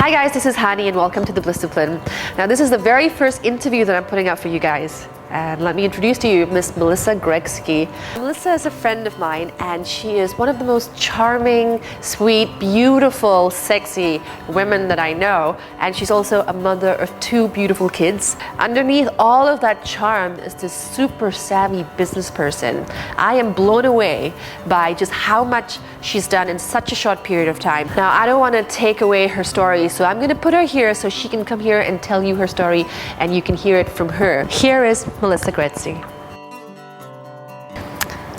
Hi guys, this is Hani and welcome to The Discipline. Now this is the very first interview that I'm putting out for you guys. And let me introduce to you Miss Melissa Greczy. Melissa is a friend of mine and she is one of the most charming, sweet, beautiful, sexy women that I know. And she's also a mother of 2 beautiful kids. Underneath all of that charm is this super savvy business person. I am blown away by just how much she's done in such a short period of time. Now I don't want to take away her story, so I'm going to put her here so she can come here and tell you her story and you can hear it from her. Here is Melissa Greczy.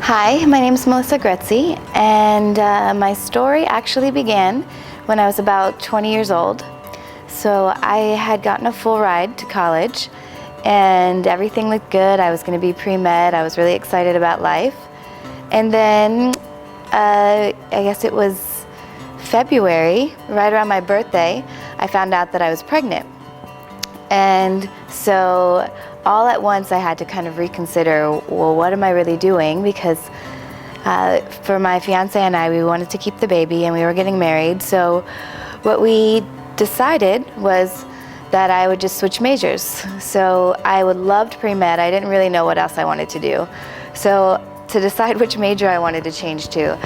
Hi, my name is Melissa Greczy, and my story actually began when I was about 20 years old. So I had gotten a full ride to college and everything looked good. I was going to be pre-med. I was really excited about life. And then I guess it was February, right around my birthday, I found out that I was pregnant. And so all at once I had to kind of reconsider, well, what am I really doing? Because for my fiance and I, we wanted to keep the baby and we were getting married. So what we decided was that I would just switch majors. So I would loved pre-med. I didn't really know what else I wanted to do. So to decide which major I wanted to change to,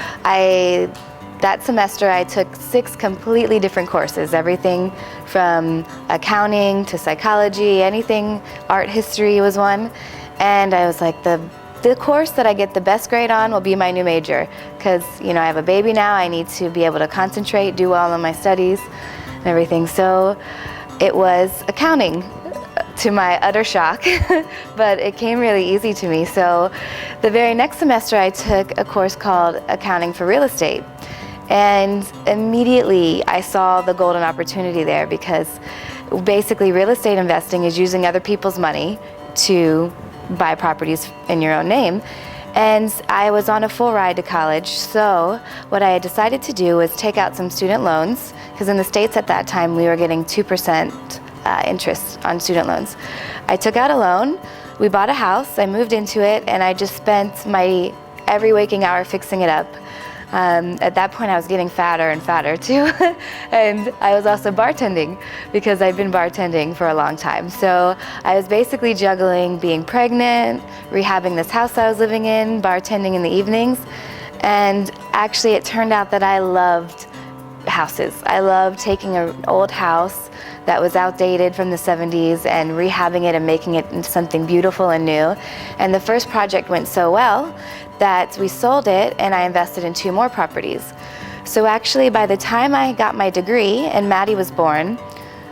that semester I took 6 completely different courses, everything from accounting to psychology, anything, art history was one. And I was like, the course that I get the best grade on will be my new major, because I have a baby now, I need to be able to concentrate, do well on my studies and everything. So it was accounting, to my utter shock, but it came really easy to me. So the very next semester I took a course called Accounting for Real Estate. And immediately I saw the golden opportunity there, because basically real estate investing is using other people's money to buy properties in your own name. And I was on a full ride to college, so what I had decided to do was take out some student loans, because in the States at that time we were getting 2% interest on student loans. I took out a loan, we bought a house, I moved into it, and I just spent my every waking hour fixing it up. At that point I was getting fatter and fatter too, and I was also bartending because I'd been bartending for a long time. So I was basically juggling being pregnant, rehabbing this house I was living in, bartending in the evenings, and actually it turned out that I loved houses. I loved taking an old house that was outdated from the 70s and rehabbing it and making it into something beautiful and new. And the first project went so well that we sold it and I invested in 2 more properties. So actually by the time I got my degree and Maddie was born,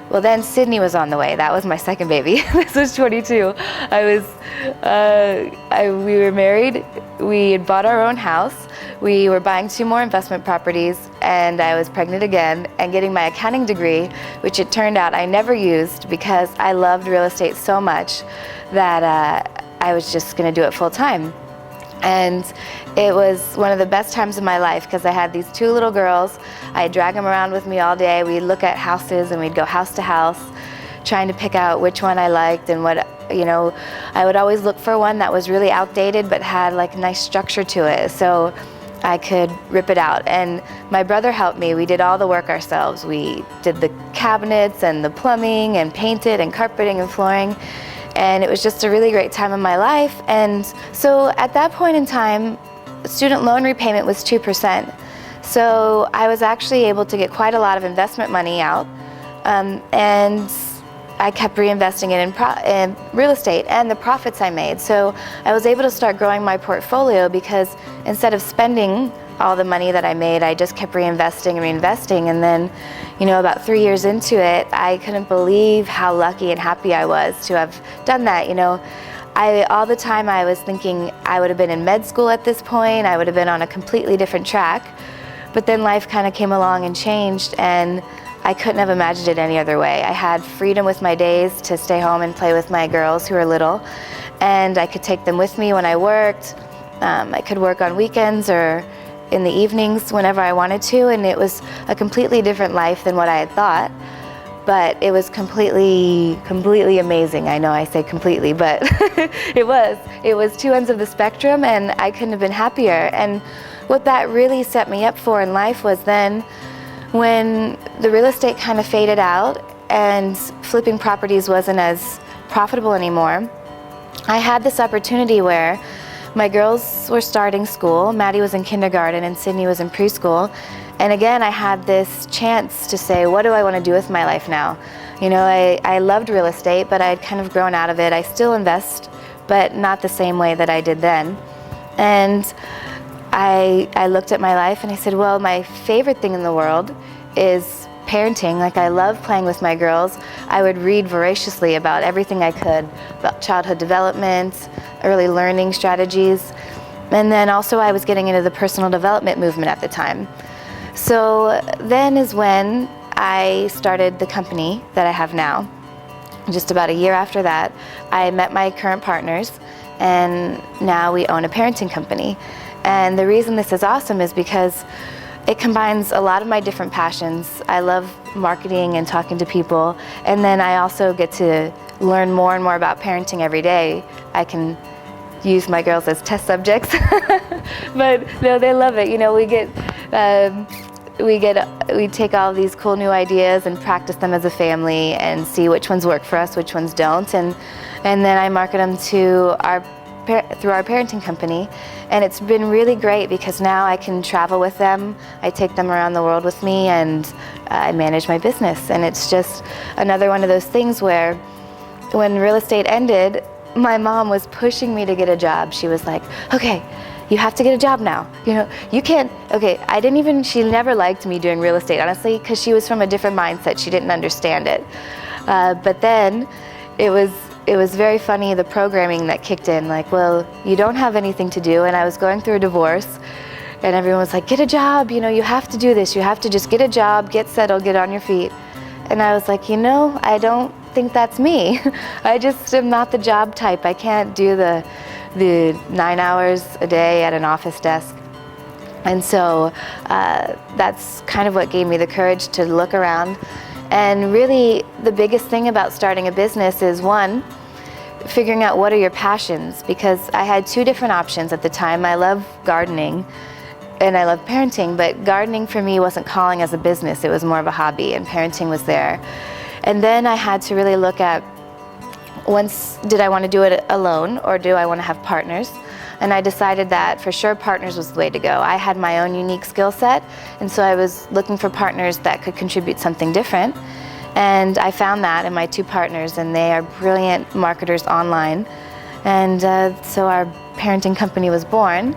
well then Sydney was on the way. That was my second baby. This was 22. We were married, we had bought our own house, we were buying 2 more investment properties, and I was pregnant again and getting my accounting degree, which it turned out I never used because I loved real estate so much that I was just gonna do it full time. And it was one of the best times of my life because I had these 2 little girls. I'd drag them around with me all day. We'd look at houses and we'd go house to house trying to pick out which one I liked and what, I would always look for one that was really outdated but had like a nice structure to it so I could rip it out. And my brother helped me. We did all the work ourselves. We did the cabinets and the plumbing and painted and carpeting and flooring. And it was just a really great time in my life. And so at that point in time, student loan repayment was 2%. So I was actually able to get quite a lot of investment money out. And I kept reinvesting it in real estate and the profits I made. So I was able to start growing my portfolio because instead of spending all the money that I made, I just kept reinvesting. And then, about 3 years into it, I couldn't believe how lucky and happy I was to have done that. All the time I was thinking I would have been in med school at this point, I would have been on a completely different track. But then life kind of came along and changed, and I couldn't have imagined it any other way. I had freedom with my days to stay home and play with my girls who are little, and I could take them with me when I worked. I could work on weekends or in the evenings whenever I wanted to, and it was a completely different life than what I had thought. But it was completely amazing. I know I say completely, but it was 2 ends of the spectrum, and I couldn't have been happier. And what that really set me up for in life was then when the real estate kind of faded out and flipping properties wasn't as profitable anymore, I had this opportunity where my girls were starting school. Maddie was in kindergarten and Sydney was in preschool. And again, I had this chance to say, what do I want to do with my life now? You know, I loved real estate, but I had kind of grown out of it. I still invest, but not the same way that I did then. And I looked at my life and I said, well, my favorite thing in the world is parenting. Like, I love playing with my girls. I would read voraciously about everything I could, about childhood development, early learning strategies. And then also I was getting into the personal development movement at the time. So then is when I started the company that I have now. Just about a year after that, I met my current partners, and now we own a parenting company. And the reason this is awesome is because it combines a lot of my different passions. I love marketing and talking to people, and then I also get to learn more and more about parenting every day. I can use my girls as test subjects, but no, they love it. You know, we take all these cool new ideas and practice them as a family and see which ones work for us, which ones don't, and then I market them to through our parenting company. And it's been really great because now I can travel with them. I take them around the world with me, and I manage my business. And it's just another one of those things where when real estate ended, my mom was pushing me to get a job. She was like, okay, you have to get a job now. You know, you can't, okay, she never liked me doing real estate, honestly, because she was from a different mindset. She didn't understand it. But then it was very funny, the programming that kicked in, like, well, you don't have anything to do. And I was going through a divorce, and everyone was like, get a job, you know, you have to do this. You have to just get a job, get settled, get on your feet. And I was like, you know, I don't think that's me. I just am not the job type. I can't do the 9 hours a day at an office desk. And so that's kind of what gave me the courage to look around. And really, the biggest thing about starting a business is, one, figuring out what are your passions, because I had two different options at the time. I love gardening and I love parenting, but gardening for me wasn't calling as a business. It was more of a hobby, and parenting was there. And then I had to really look at, did I want to do it alone, or do I want to have partners? And I decided that for sure partners was the way to go. I had my own unique skill set, and so I was looking for partners that could contribute something different. And I found that in my two partners, and they are brilliant marketers online. And so our parenting company was born.